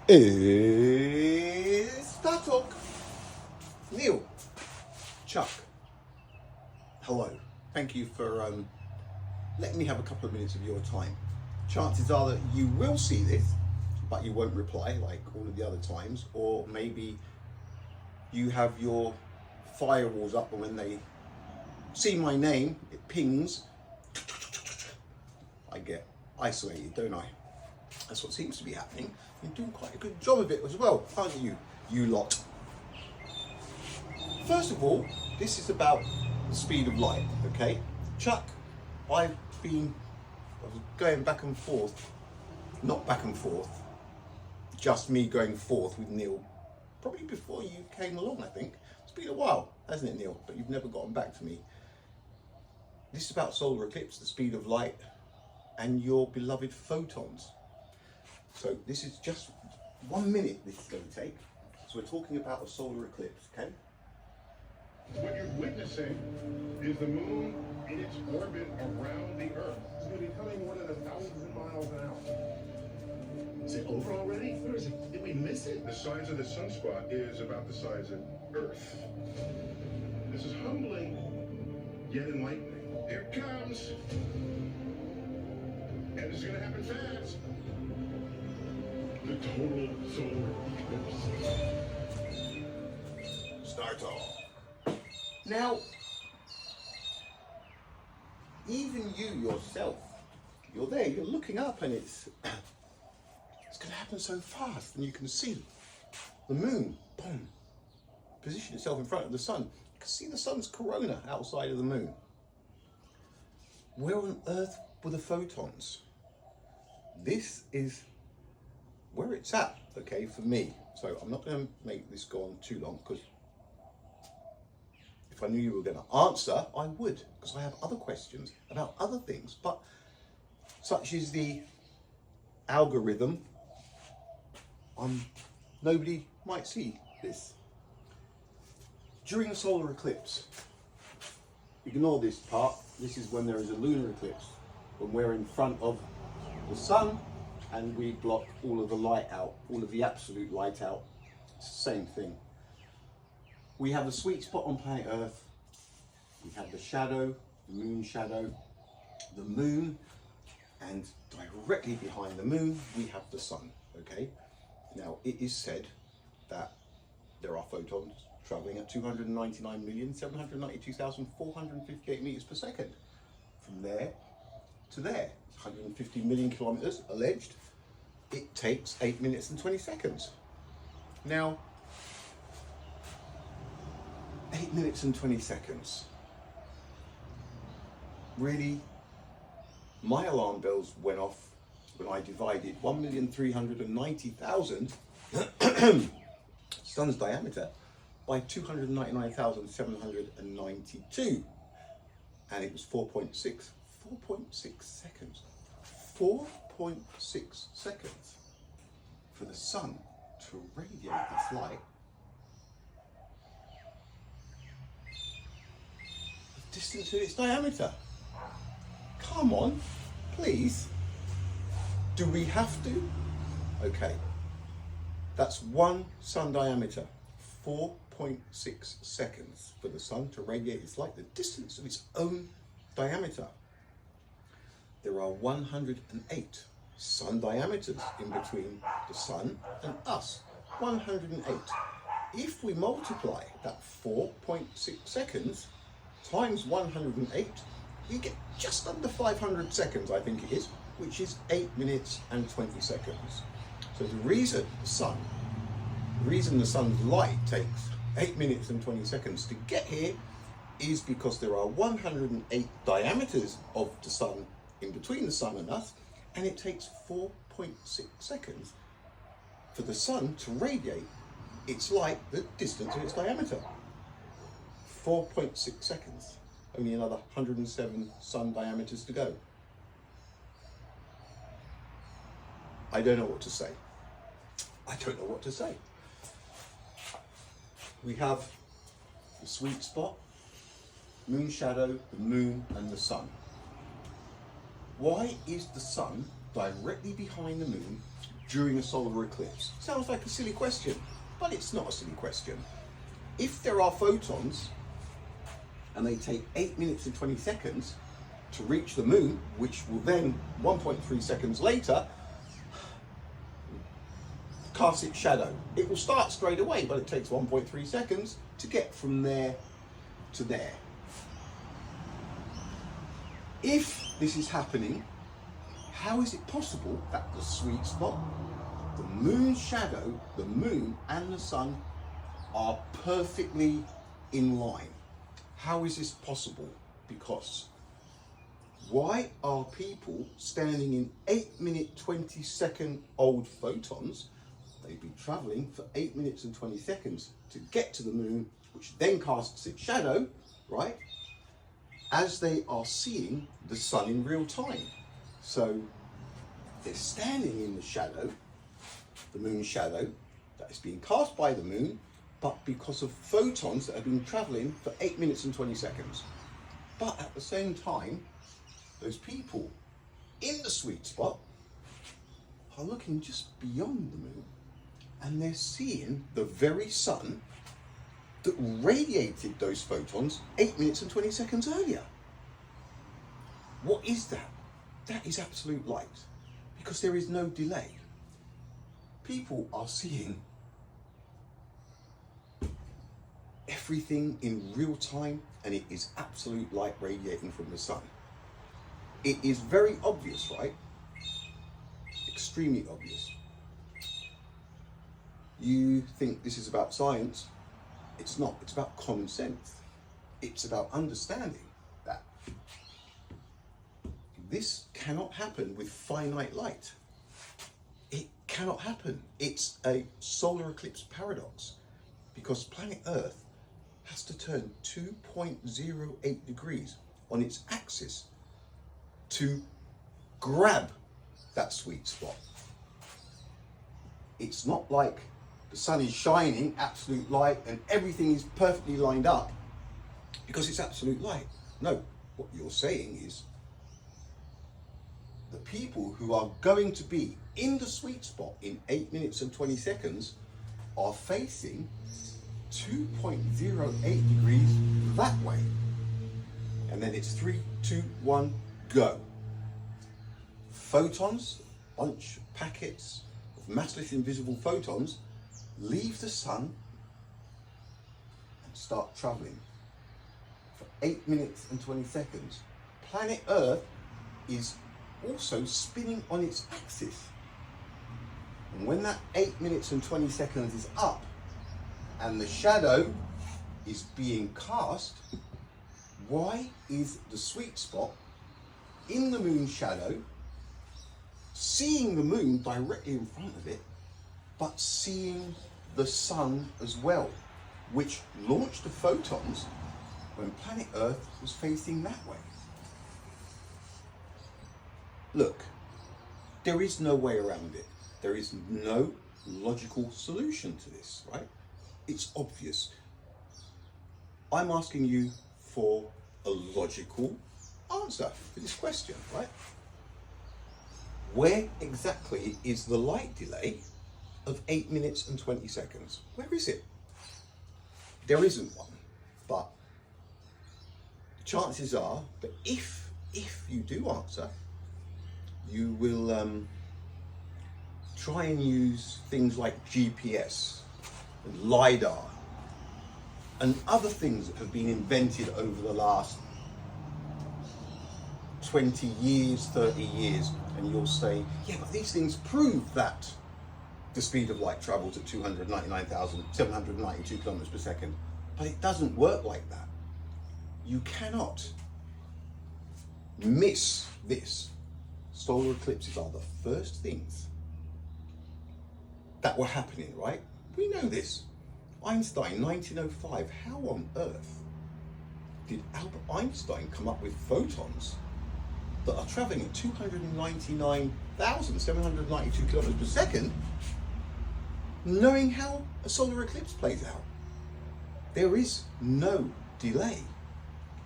It's Star Talk. Neil, Chuck, hello. Thank you for letting me have a couple of minutes of your time. Chances are that you will see this, but you won't reply like all of the other times, or maybe you have your firewalls up, and when they see my name, it pings. I get isolated, don't I? That's what seems to be happening. You're doing quite a good job of it as well, aren't you, you lot? First of all, this is about the speed of light, okay? Chuck, I was going back and forth, not back and forth, just me going forth with Neil, probably before you came along, I think. It's been a while, hasn't it, Neil? But you've never gotten back to me. This is about solar eclipse, the speed of light, and your beloved photons. So this is just 1 minute this is going to take. So we're talking about a solar eclipse, okay? What you're witnessing is the moon in its orbit around the Earth. It's going to be coming more than 1,000 miles an hour. Is it over already? Where is it? Did we miss it? The size of the sunspot is about the size of Earth. This is humbling, yet enlightening. Here it comes. And it's going to happen fast. The total solar eclipse. Start off. Now, even you yourself, you're there, you're looking up, and it's going to happen so fast, and you can see the moon, boom, position itself in front of the sun. You can see the sun's corona outside of the moon. Where on earth were the photons? This is where it's at, okay, for me. So I'm not going to make this go on too long, because if I knew you were going to answer, I would, because I have other questions about other things, but such is the algorithm, nobody might see this. During a solar eclipse, ignore this part, this is when there is a lunar eclipse, when we're in front of the sun and we block all of the light out, all of the absolute light out. It's the same thing. We have a sweet spot on planet Earth. We have the shadow, the moon shadow, the moon, and directly behind the moon, we have the sun, okay? Now, it is said that there are photons traveling at 299,792,458 meters per second. From there to there, 150 million kilometers alleged. It takes 8 minutes and 20 seconds. Now, 8 minutes and 20 seconds. Really, my alarm bells went off when I divided 1,390,000 sun's diameter by 299,792. And it was 4.6 seconds. 4.6 seconds for the sun to radiate its light. The distance of its diameter. Come on, please. Do we have to? Okay. That's one sun diameter. 4.6 seconds for the sun to radiate its light, the distance of its own diameter. There are 108 sun diameters in between the sun and us. 108. If we multiply that 4.6 seconds times 108, you get just under 500 seconds, I think it is, which is 8 minutes and 20 seconds. So the reason the sun's light takes 8 minutes and 20 seconds to get here is because there are 108 diameters of the sun in between the sun and us, and it takes 4.6 seconds for the sun to radiate its light the distance of its diameter. 4.6 seconds. Only another 107 sun diameters to go. I don't know what to say. I don't know what to say. We have the sweet spot, moon shadow, the moon and the sun. Why is the sun directly behind the moon, during a solar eclipse? Sounds like a silly question, but it's not a silly question. If there are photons and they take 8 minutes and 20 seconds to reach the moon, which will then 1.3 seconds later cast its shadow. It will start straight away, but it takes 1.3 seconds to get from there to there. If this is happening, how is it possible that the sweet spot, the moon's shadow, the moon and the sun are perfectly in line? How is this possible? Because why are people standing in 8-minute 20-second old photons? They've been traveling for 8 minutes and 20 seconds to get to the moon, which then casts its shadow, right? As they are seeing the sun in real time. So they're standing in the shadow, the moon's shadow, that is being cast by the moon, but because of photons that have been traveling for 8 minutes and 20 seconds. But at the same time, those people in the sweet spot are looking just beyond the moon, and they're seeing the very sun that radiated those photons 8 minutes and 20 seconds earlier. What is that? That is absolute light, because there is no delay. People are seeing everything in real time, and it is absolute light radiating from the sun. It is very obvious, right? Extremely obvious. You think this is about science? It's not. It's about common sense. It's about understanding that this cannot happen with finite light. It cannot happen. It's a solar eclipse paradox, because planet Earth has to turn 2.08 degrees on its axis to grab that sweet spot. It's not like the sun is shining, absolute light, and everything is perfectly lined up because it's absolute light. No, what you're saying is the people who are going to be in the sweet spot in 8 minutes and 20 seconds are facing 2.08 degrees that way. And then it's 3, 2, 1, go. Photons, bunch of packets of massless invisible photons, leave the sun and start traveling for 8 minutes and 20 seconds. Planet Earth is also spinning on its axis. And when that 8 minutes and 20 seconds is up and the shadow is being cast, why is the sweet spot in the moon's shadow, seeing the moon directly in front of it, but seeing the sun as well, which launched the photons when planet Earth was facing that way? Look, there is no way around it. There is no logical solution to this, right? It's obvious. I'm asking you for a logical answer to this question, right? Where exactly is the light delay of 8 minutes and 20 seconds? Where is it? There isn't one, but chances are that if you do answer, you will try and use things like GPS and LiDAR and other things that have been invented over the last 20 years, 30 years, and you'll say, yeah, but these things prove that the speed of light travels at 299,792 kilometers per second. But it doesn't work like that. You cannot miss this. Solar eclipses are the first things that were happening, right? We know this. Einstein, 1905. How on earth did Albert Einstein come up with photons that are traveling at 299,792 kilometers per second, knowing how a solar eclipse plays out? There is no delay.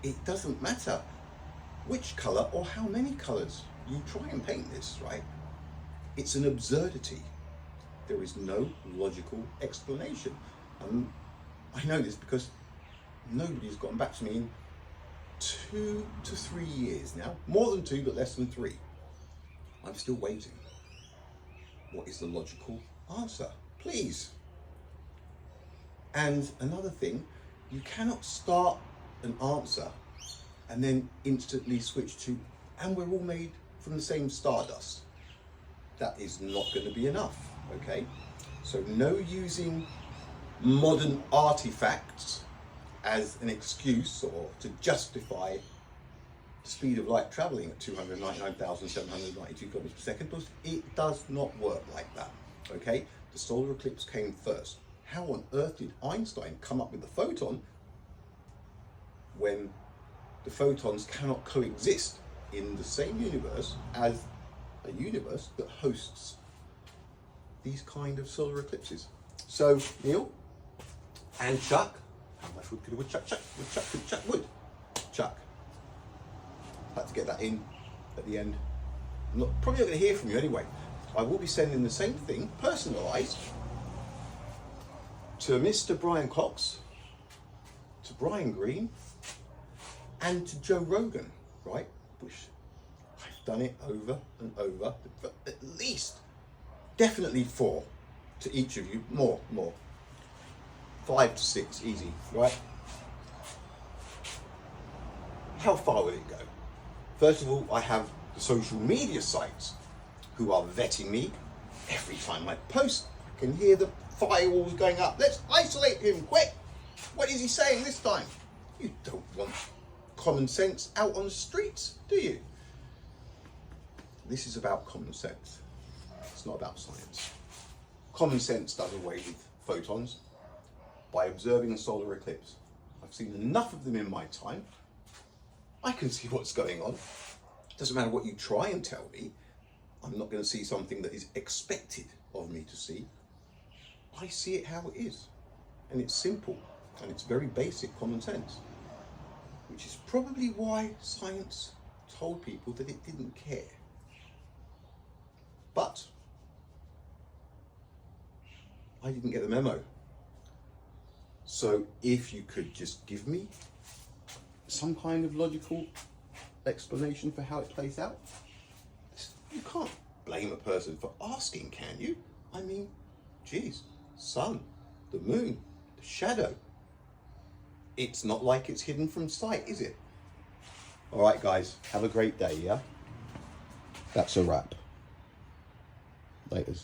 It doesn't matter which color or how many colors you try and paint this, right? It's an absurdity. There is no logical explanation. I know this because nobody's gotten back to me in 2 to 3 years now. More than 2, but less than 3. I'm still waiting. What is the logical answer? Please. And another thing, you cannot start an answer and then instantly switch to, and we're all made from the same stardust. That is not going to be enough, okay? So no using modern artifacts as an excuse or to justify the speed of light traveling at 299,792 kilometers per second, because it does not work like that, okay? The solar eclipse came first. How on earth did Einstein come up with the photon when the photons cannot coexist in the same universe as a universe that hosts these kind of solar eclipses? So Neil and Chuck, how much wood could a woodchuck chuck? Woodchuck could chuck wood. Chuck. Had to get that in at the end. I'm probably not going to hear from you anyway. I will be sending the same thing, personalised, to Mr. Brian Cox, to Brian Green, and to Joe Rogan, right? Which I've done it over and over, but at least, definitely 4 to each of you, more, 5 to 6, easy, right? How far will it go? First of all, I have the social media sites who are vetting me. Every time I post, I can hear the firewalls going up. Let's isolate him, quick! What is he saying this time? You don't want common sense out on the streets, do you? This is about common sense. It's not about science. Common sense does away with photons by observing a solar eclipse. I've seen enough of them in my time. I can see what's going on. Doesn't matter what you try and tell me, I'm not going to see something that is expected of me to see. I see it how it is. And it's simple. And it's very basic common sense. Which is probably why science told people that it didn't care. But I didn't get the memo. So if you could just give me some kind of logical explanation for how it plays out. You can't blame a person for asking, can you? I mean, geez, sun, the moon, the shadow. It's not like it's hidden from sight, is it? All right, guys, have a great day, yeah? That's a wrap. Laters.